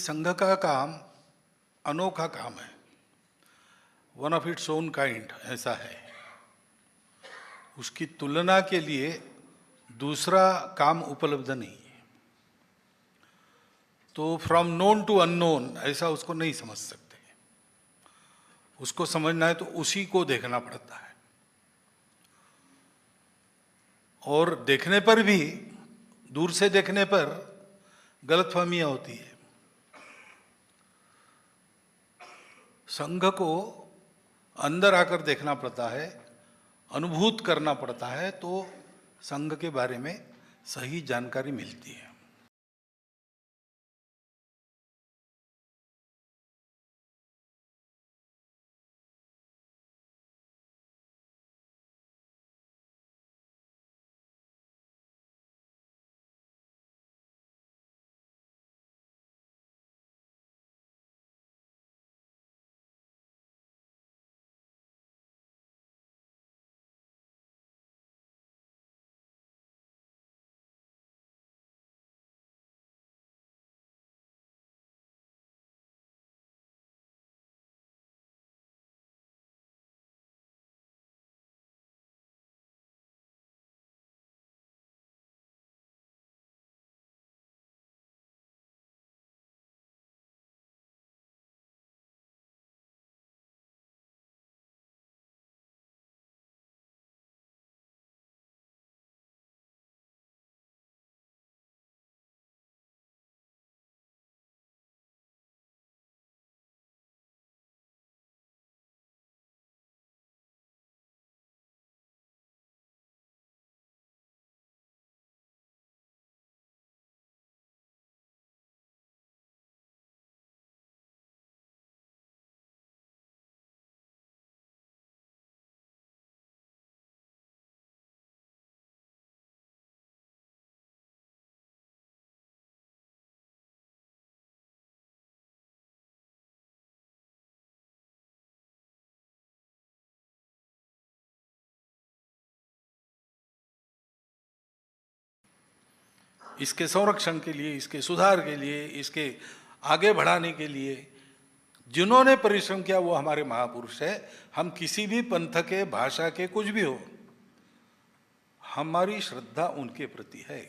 संघ का काम अनोखा काम है, one of its own kind ऐसा है। उसकी तुलना के लिए दूसरा काम उपलब्ध नहीं है। तो फ्रॉम नोन टू अननोन ऐसा उसको नहीं समझ सकते। उसको समझना है तो उसी को देखना पड़ता है, और देखने पर भी, दूर से देखने पर गलतफहमियां होती है। संघ को अंदर आकर देखना पड़ता है, अनुभूत करना पड़ता है, तो संघ के बारे में सही जानकारी मिलती है। इसके संरक्षण के लिए, इसके सुधार के लिए, इसके आगे बढ़ाने के लिए जिन्होंने परिश्रम किया वो हमारे महापुरुष है। हम किसी भी पंथ के, भाषा के, कुछ भी हो, हमारी श्रद्धा उनके प्रति है।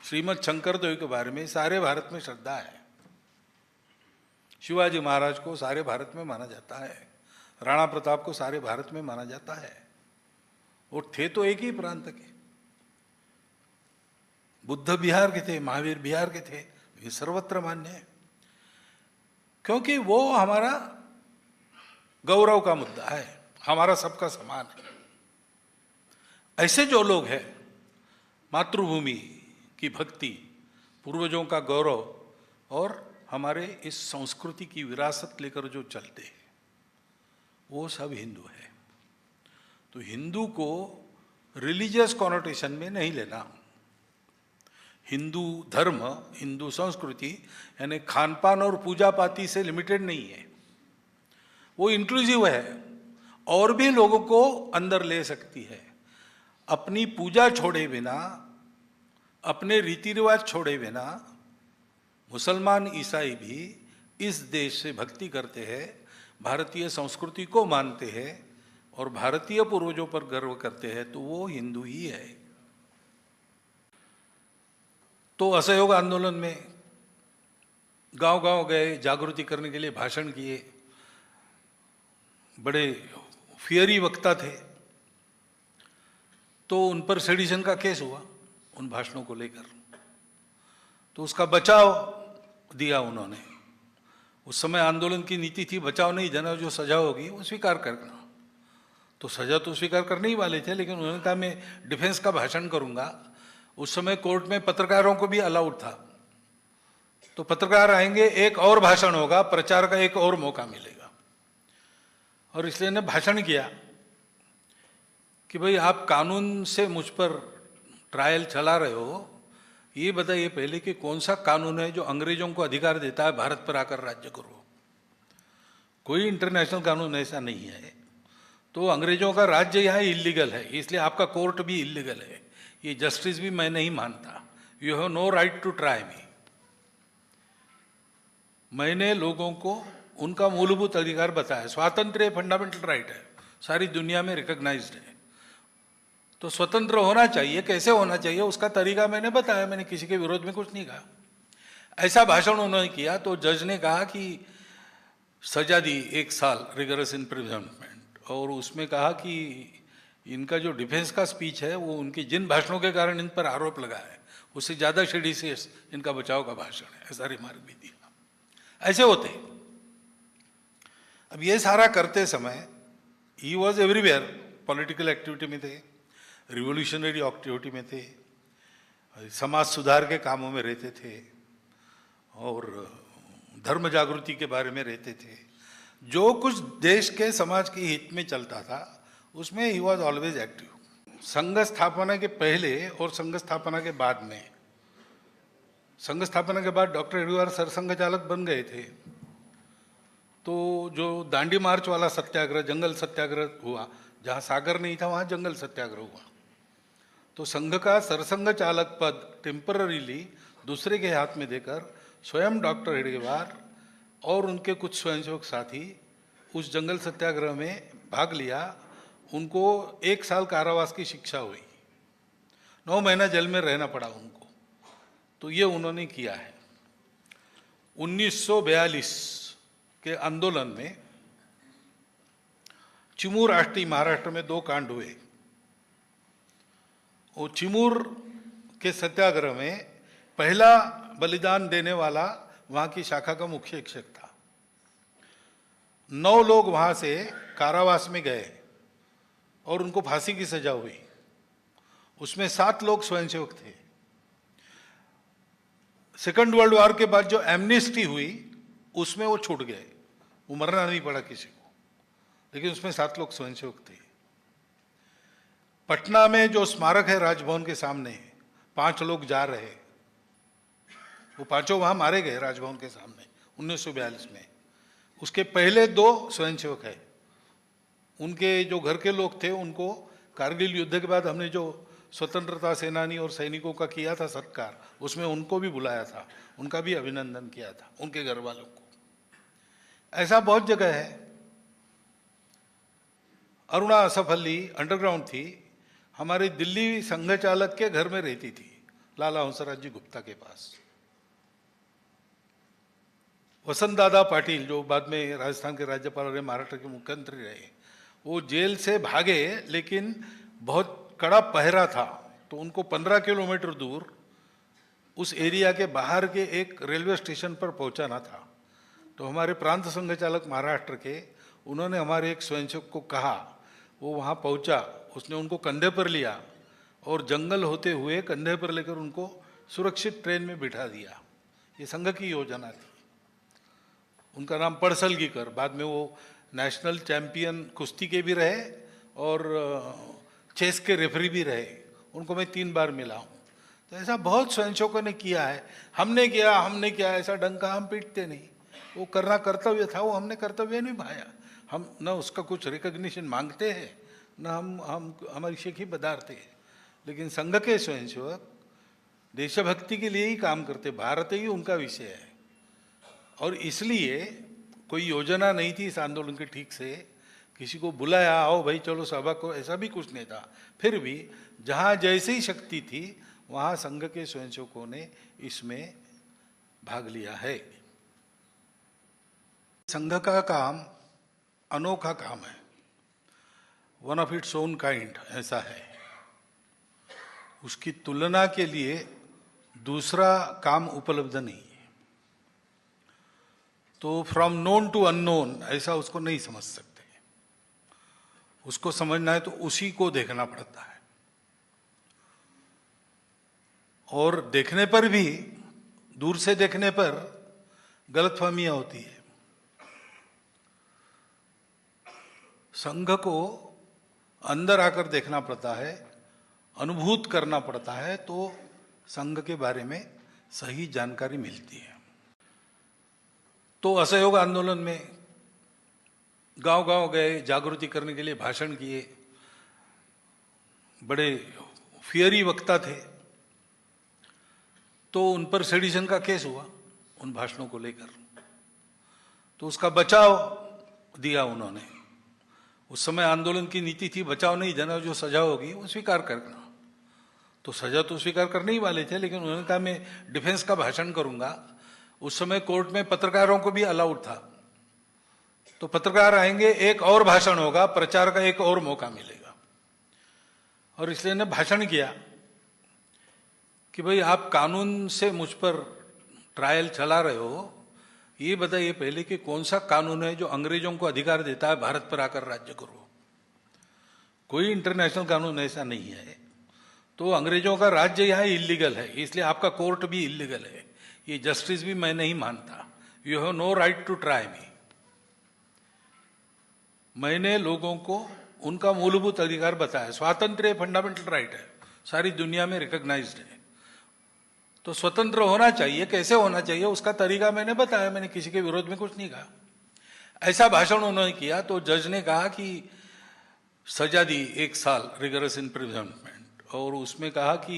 श्रीमद् शंकरदेव के बारे में सारे भारत में श्रद्धा है। शिवाजी महाराज को सारे भारत में माना जाता है, राणा प्रताप को सारे भारत में माना जाता है। वो थे तो एक ही प्रांत के, बुद्ध बिहार के थे, महावीर बिहार के थे, ये सर्वत्र मान्य है, क्योंकि वो हमारा गौरव का मुद्दा है, हमारा सबका समान है। ऐसे जो लोग हैं, मातृभूमि की भक्ति, पूर्वजों का गौरव और हमारे इस संस्कृति की विरासत लेकर जो चलते हैं, वो सब हिंदू है। तो हिंदू को रिलीजियस कॉनोटेशन में नहीं लेना। हिंदू धर्म, हिंदू संस्कृति यानी खानपान और पूजा पाती से लिमिटेड नहीं है, वो इंक्लूसिव है, और भी लोगों को अंदर ले सकती है। अपनी पूजा छोड़े बिना, अपने रीति रिवाज छोड़े बिना मुसलमान, ईसाई भी इस देश से भक्ति करते हैं, भारतीय संस्कृति को मानते हैं और भारतीय पूर्वजों पर गर्व करते हैं, तो वो हिंदू ही है। तो असहयोग आंदोलन में गांव-गांव गए, जागृति करने के लिए भाषण किए, बड़े फियरी वक्ता थे, तो उन पर सेडिशन का केस हुआ उन भाषणों को लेकर। तो उसका बचाव दिया उन्होंने। उस समय आंदोलन की नीति थी बचाव नहीं देना, जो सजा होगी वो स्वीकार करना। तो सजा तो स्वीकार करने ही वाले थे, लेकिन उन्होंने कहा मैं डिफेंस का भाषण करूंगा। उस समय कोर्ट में पत्रकारों को भी अलाउड था, तो पत्रकार आएंगे, एक और भाषण होगा, प्रचार का एक और मौका मिलेगा। और इसलिए ने भाषण किया कि भाई आप कानून से मुझ पर ट्रायल चला रहे हो, ये बताइए पहले कि कौन सा कानून है जो अंग्रेजों को अधिकार देता है भारत पर आकर राज्य करो। कोई इंटरनेशनल कानून ऐसा नहीं है। तो अंग्रेजों का राज्य यहाँ इल्लीगल है, इसलिए आपका कोर्ट भी इल्लीगल है। ये जस्टिस भी मैं नहीं मानता, you have no right to try me. मैंने लोगों को उनका मूलभूत अधिकार बताया। स्वातंत्र्य फंडामेंटल राइट है, सारी दुनिया में रिकॉग्नाइज्ड है। तो स्वतंत्र होना चाहिए, कैसे होना चाहिए उसका तरीका मैंने बताया। मैंने किसी के विरोध में कुछ नहीं कहा। ऐसा भाषण उन्होंने किया तो जज ने कहा कि सजा दी 1 साल रिगरस इम्प्रिजनमेंट, और उसमें कहा कि इनका जो डिफेंस का स्पीच है वो उनकी जिन भाषणों के कारण इन पर आरोप लगा है उससे ज़्यादा सीरियस इनका बचाव का भाषण है, ऐसा रिमार्क भी दिया। ऐसे होते। अब ये सारा करते समय he was everywhere, political activity में थे, रिवोल्यूशनरी एक्टिविटी में थे, समाज सुधार के कामों में रहते थे और धर्म जागृति के बारे में रहते थे। जो कुछ देश के समाज के हित में चलता था उसमें ही वॉज ऑलवेज एक्टिव। संघ स्थापना के पहले और संघ स्थापना के बाद में, संघ स्थापना के बाद डॉक्टर हेडगेवार सरसंघ चालक बन गए थे, तो जो दांडी मार्च वाला सत्याग्रह, जंगल सत्याग्रह हुआ, जहाँ सागर नहीं था वहाँ जंगल सत्याग्रह हुआ, तो संघ का सरसंघ चालक पद टेम्पररीली दूसरे के हाथ में देकर स्वयं डॉक्टर हेडगेवार और उनके कुछ स्वयंसेवक साथी उस जंगल सत्याग्रह में भाग लिया। उनको 1 साल कारावास की शिक्षा हुई, 9 महीना जेल में रहना पड़ा उनको। तो ये उन्होंने किया है। 1942 के आंदोलन में चिमूर आष्टी महाराष्ट्र में 2 कांड हुए। वो चिमूर के सत्याग्रह में पहला बलिदान देने वाला वहां की शाखा का मुख्य शिक्षक था। 9 लोग वहां से कारावास में गए और उनको फांसी की सजा हुई। उसमें 7 लोग स्वयंसेवक थे। सेकंड वर्ल्ड वॉर के बाद जो एमनेस्टी हुई उसमें वो छूट गए, वो मरना नहीं पड़ा किसी को, लेकिन उसमें 7 लोग स्वयंसेवक थे। पटना में जो स्मारक है राजभवन के सामने, 5 लोग जा रहे, वो 5 वहां मारे गए राजभवन के सामने 1942 में। उसके पहले 2 स्वयंसेवक है। उनके जो घर के लोग थे उनको कारगिल युद्ध के बाद हमने जो स्वतंत्रता सेनानी और सैनिकों का किया था सत्कार, उसमें उनको भी बुलाया था, उनका भी अभिनंदन किया था, उनके घर वालों को। ऐसा बहुत जगह है। अरुणा असफ अली अंडरग्राउंड थी, हमारे दिल्ली संघ चालक के घर में रहती थी, लाला हंसराज जी गुप्ता के पास। वसंत दादा पाटिल जो बाद में राजस्थान के राज्यपाल रहे, महाराष्ट्र के मुख्यमंत्री रहे, वो जेल से भागे, लेकिन बहुत कड़ा पहरा था, तो उनको 15 किलोमीटर दूर उस एरिया के बाहर के एक रेलवे स्टेशन पर पहुंचाना था। तो हमारे प्रांत संघ चालक महाराष्ट्र के, उन्होंने हमारे एक स्वयंसेवक को कहा, वो वहाँ पहुंचा, उसने उनको कंधे पर लिया और जंगल होते हुए कंधे पर लेकर उनको सुरक्षित ट्रेन में बिठा दिया। ये संघ की योजना थी। उनका नाम पड़सलगीकर, बाद में वो नेशनल चैंपियन कुश्ती के भी रहे और चेस के रेफरी भी रहे। उनको मैं 3 बार मिला हूँ। तो ऐसा बहुत स्वयंसेवकों ने किया है। हमने किया ऐसा डंका हम पीटते नहीं। वो करना कर्तव्य था, वो हमने कर्तव्य निभाया। हम न उसका कुछ रिकग्निशन मांगते हैं, न हम हमारी शेखी बधारते हैं। लेकिन संघ के स्वयंसेवक देशभक्ति के लिए ही काम करते, भारत ही उनका विषय है। और इसलिए कोई योजना नहीं थी इस आंदोलन की ठीक से, किसी को बुलाया आओ भाई चलो सभा को, ऐसा भी कुछ नहीं था। फिर भी जहाँ जैसी शक्ति थी वहाँ संघ के स्वयंसेवकों ने इसमें भाग लिया है। संघ का काम अनोखा काम है, one of its own kind ऐसा है। उसकी तुलना के लिए दूसरा काम उपलब्ध नहीं है। तो फ्रॉम नोन टू अननोन ऐसा उसको नहीं समझ सकते। उसको समझना है तो उसी को देखना पड़ता है। और देखने पर भी, दूर से देखने पर गलतफहमियां होती है। संघ को अंदर आकर देखना पड़ता है, अनुभूत करना पड़ता है, तो संघ के बारे में सही जानकारी मिलती है। तो असहयोग आंदोलन में गांव-गांव गए, जागृति करने के लिए भाषण किए, बड़े फियरी वक्ता थे। तो उन पर सेडिशन का केस हुआ उन भाषणों को लेकर, तो उसका बचाव दिया उन्होंने। उस समय आंदोलन की नीति थी बचाव नहीं देना, जो सजा होगी वो स्वीकार करना। तो सजा तो स्वीकार करने ही वाले थे, लेकिन उन्होंने कहा मैं डिफेंस का भाषण करूंगा। उस समय कोर्ट में पत्रकारों को भी अलाउड था, तो पत्रकार आएंगे, एक और भाषण होगा, प्रचार का एक और मौका मिलेगा। और इसलिए ने भाषण किया कि भाई आप कानून से मुझ पर ट्रायल चला रहे हो, ये बताइए पहले कि कौन सा कानून है जो अंग्रेजों को अधिकार देता है भारत पर आकर राज्य करो। कोई इंटरनेशनल कानून ऐसा नहीं है। तो अंग्रेजों का राज्य यहाँ इलीगल है, इसलिए आपका कोर्ट भी इलीगल है, ये जस्टिस भी मैं नहीं मानता। You have no right to try me. मैंने लोगों को उनका मूलभूत अधिकार बताया, स्वातंत्र्य फंडामेंटल राइट है, सारी दुनिया में रिकॉग्नाइज्ड है, तो स्वतंत्र होना चाहिए। कैसे होना चाहिए उसका तरीका मैंने बताया, मैंने किसी के विरोध में कुछ नहीं कहा। ऐसा भाषण उन्होंने किया तो जज ने कहा कि सजा दी 1 साल रिगरस इम्प्रिजनमेंट, और उसमें कहा कि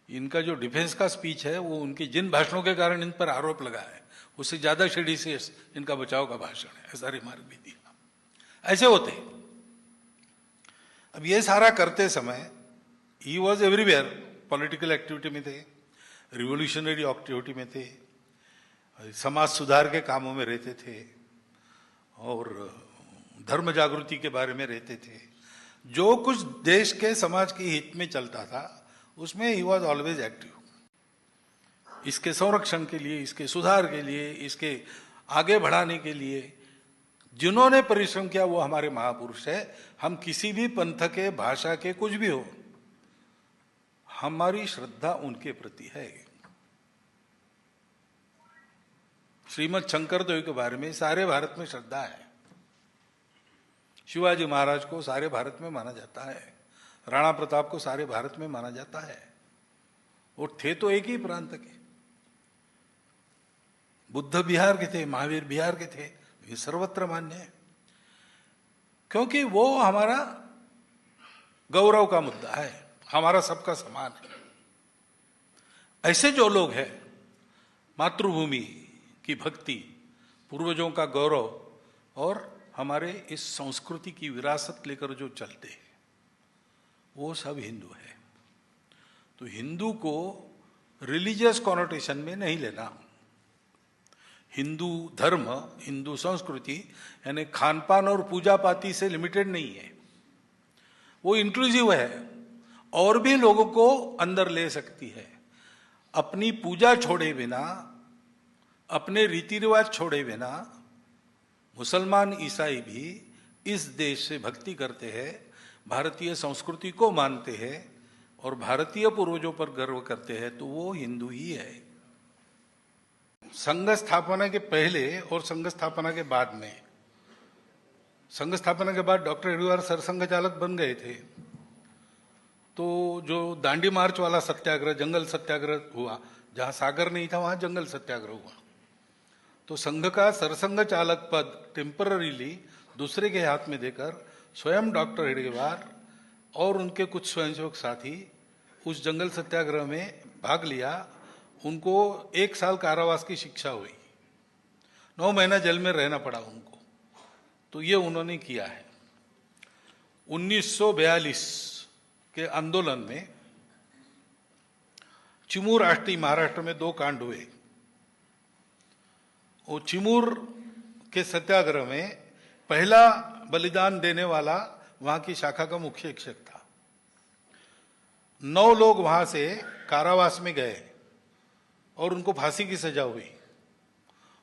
इनका जो डिफेंस का स्पीच है वो उनके जिन भाषणों के कारण इन पर आरोप लगा है उससे ज्यादा सेडिशियस इनका बचाव का भाषण है, ऐसा रिमार्क भी दिया। ऐसे होते। अब ये सारा करते समय he was everywhere, political activity में थे, रिवोल्यूशनरी एक्टिविटी में थे, समाज सुधार के कामों में रहते थे, और धर्म जागृति के बारे में रहते थे। जो कुछ देश के समाज के हित में चलता था उसमें ही वॉज ऑलवेज एक्टिव। इसके संरक्षण के लिए, इसके सुधार के लिए, इसके आगे बढ़ाने के लिए जिन्होंने परिश्रम किया वो हमारे महापुरुष है। हम किसी भी पंथ के, भाषा के, कुछ भी हो, हमारी श्रद्धा उनके प्रति है। श्रीमद शंकरदेव के बारे में सारे भारत में श्रद्धा है। शिवाजी महाराज को सारे भारत में माना जाता है, राणा प्रताप को सारे भारत में माना जाता है। वो थे तो एक ही प्रांत के, बुद्ध बिहार के थे, महावीर बिहार के थे, ये सर्वत्र मान्य है, क्योंकि वो हमारा गौरव का मुद्दा है, हमारा सबका समान है। ऐसे जो लोग हैं, मातृभूमि की भक्ति, पूर्वजों का गौरव और हमारे इस संस्कृति की विरासत लेकर जो चलते हैं, वो सब हिंदू है। तो हिंदू को रिलीजियस कॉनोटेशन में नहीं लेना। हिंदू धर्म, हिंदू संस्कृति यानी खानपान और पूजा पाती से लिमिटेड नहीं है, वो इंक्लूसिव है, और भी लोगों को अंदर ले सकती है। अपनी पूजा छोड़े बिना, अपने रीति रिवाज छोड़े बिना मुसलमान, ईसाई भी इस देश से भक्ति करते हैं, भारतीय संस्कृति को मानते हैं और भारतीय पूर्वजों पर गर्व करते हैं, तो वो हिंदू ही है। संघ स्थापना के पहले और संघ स्थापना के बाद में, संघ स्थापना के बाद डॉक्टर हेडगेवार सरसंघ चालक बन गए थे, तो जो दांडी मार्च वाला सत्याग्रह, जंगल सत्याग्रह हुआ, जहां सागर नहीं था वहां जंगल सत्याग्रह हुआ, तो संघ का सरसंघ चालक पद टेम्पररीली दूसरे के हाथ में देकर स्वयं डॉक्टर हेडगेवार और उनके कुछ स्वयंसेवक साथी उस जंगल सत्याग्रह में भाग लिया। उनको 1 साल कारावास की शिक्षा हुई, 9 महीना जेल में रहना पड़ा उनको। तो ये उन्होंने किया है। 1942 के आंदोलन में चिमूर आष्टी महाराष्ट्र में 2 कांड हुए। वो चिमूर के सत्याग्रह में पहला बलिदान देने वाला वहां की शाखा का मुख्य शिक्षक था। 9 लोग वहां से कारावास में गए और उनको फांसी की सजा हुई।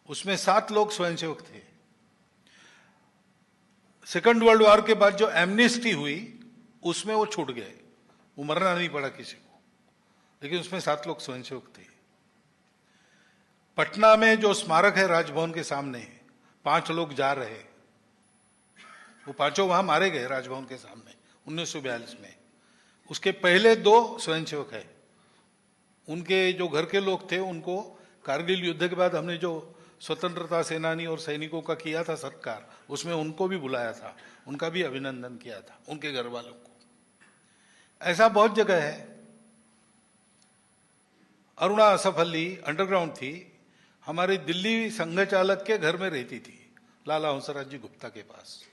उसमें 7 लोग स्वयंसेवक थे। सेकंड वर्ल्ड वॉर के बाद जो एमनेस्टी हुई उसमें वो छूट गए, वो मरना नहीं पड़ा किसी को, लेकिन उसमें 7 लोग स्वयंसेवक थे। पटना में जो स्मारक है राजभवन के सामने, 5 लोग जा रहे, वो 5 वहां मारे गए राजभवन के सामने 1942 में। उसके पहले 2 स्वयंसेवक है, उनके जो घर के लोग थे उनको कारगिल युद्ध के बाद हमने जो स्वतंत्रता सेनानी और सैनिकों का किया था सत्कार, उसमें उनको भी बुलाया था, उनका भी अभिनंदन किया था, उनके घर वालों को। ऐसा बहुत जगह है। अरुणा असफअली अंडरग्राउंड थी, हमारी दिल्ली संघ चालक के घर में रहती थी, लाला हंसराज जी गुप्ता के पास।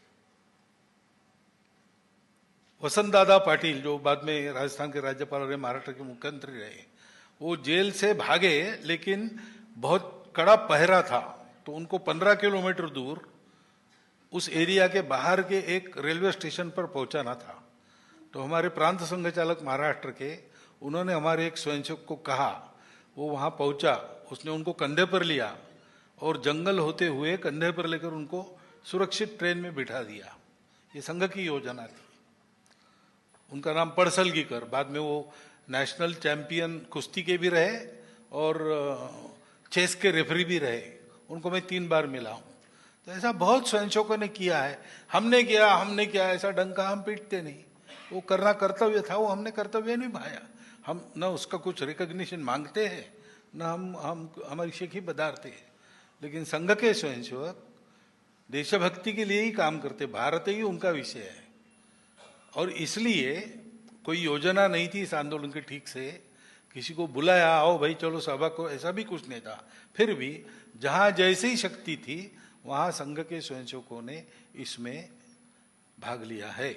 वसंत दादा पाटिल जो बाद में राजस्थान के राज्यपाल और महाराष्ट्र के मुख्यमंत्री रहे, वो जेल से भागे, लेकिन बहुत कड़ा पहरा था, तो उनको 15 किलोमीटर दूर उस एरिया के बाहर के एक रेलवे स्टेशन पर पहुंचाना था। तो हमारे प्रांत संघ चालक महाराष्ट्र के, उन्होंने हमारे एक स्वयंसेवक को कहा, वो वहां पहुंचा, उसने उनको कंधे पर लिया और जंगल होते हुए कंधे पर लेकर उनको सुरक्षित ट्रेन में बिठा दिया। ये संघ की योजना थी। उनका नाम पड़सलगीकर, बाद में वो नेशनल चैंपियन कुश्ती के भी रहे और चेस के रेफरी भी रहे। उनको मैं 3 बार मिला हूं। तो ऐसा बहुत स्वयंसेवकों ने किया है। हमने किया ऐसा डंका हम पीटते नहीं। वो करना कर्तव्य था, वो हमने कर्तव्य निभाया। हम न उसका कुछ रिकग्निशन मांगते हैं, न हम हमारी शेखी बधारते हैं। लेकिन संघ के स्वयंसेवक देशभक्ति के लिए ही काम करते, भारत ही उनका विषय है। और इसलिए कोई योजना नहीं थी इस आंदोलन की ठीक से, किसी को बुलाया आओ भाई चलो सभा को, ऐसा भी कुछ नहीं था। फिर भी जहां जैसी ही शक्ति थी वहां संघ के स्वयंसेवकों ने इसमें भाग लिया है।